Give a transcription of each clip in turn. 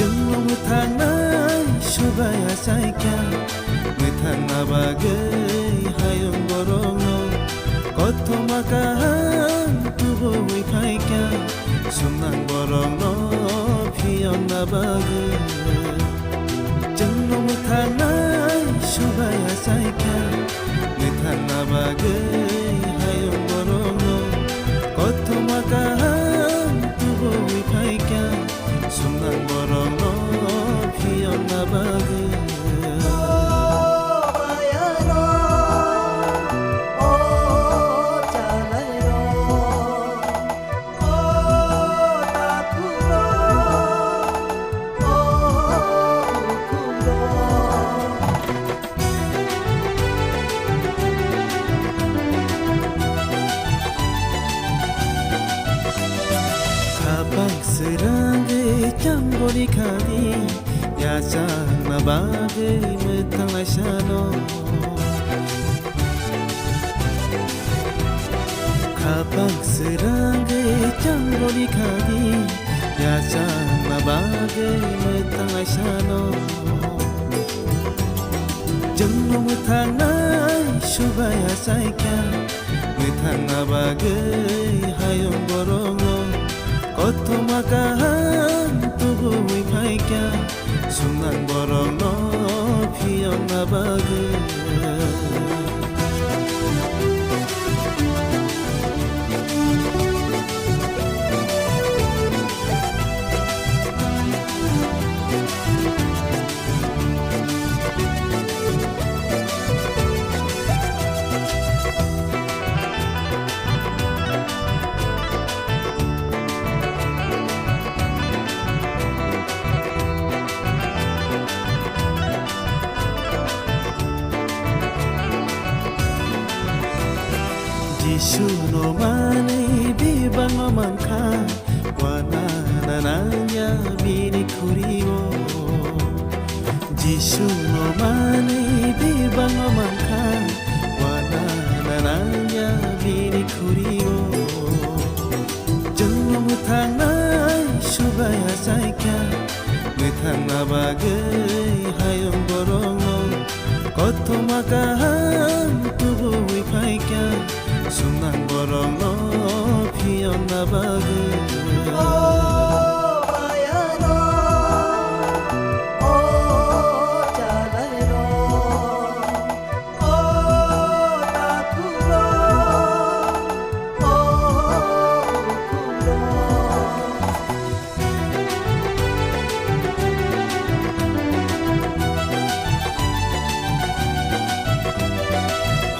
जोंनाव थानाय सबाया जायगा मैथाङा बागै हायं गरंनो कथ माकाहां तुबुई फायका सुनां गरंनो फियंना बागै जोंनाव थानाय सबाया जायगा मैथाङा बागै हायं गरंनो कथ माकाहां तुबुई फायका सुनां गरंनो फियंना बागै Serangge cambori kadi ya sana bagai metang sano kapang serangge cambori kadi ya sana bagai metang sano jengno tanai subaya saika metang bagai hayong borongo কত মাকাহাং তুবুই ফাইকা সুনাং বরংনো ফিয়ংনা বাগৈ Jisu no mane bibang mangka wana nananya bini kuriwo Jisu no mane bibang mangka wana nananya bini kuriwo Jengno tanai subaya saika metanga bagai hayong borongo koto makahang tubuhi faika sunang borongno phiyongna bagai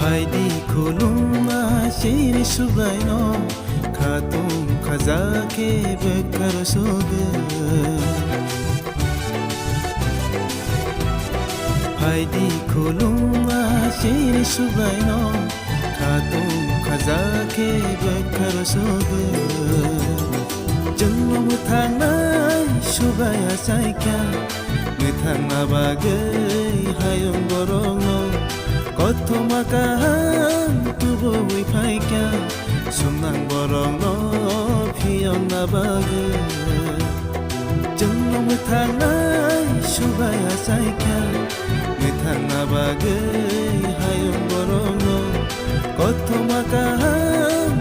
Haidi kuluma shiri subaino khatum khazake bekar soge Haidi kuluma shiri subaino khatum khazake bekar soge Jengno tanai subaya saika metanga bagai hayong borongno কত মাকাহাং তুবুই ফাইকা সুনাং বরংনো ফিয়ংনা বাগৈ জংনং থানাই সুবায়া সাইকা মেথাংনা বাগৈ হায়ং বরংনো কত মাকাহাং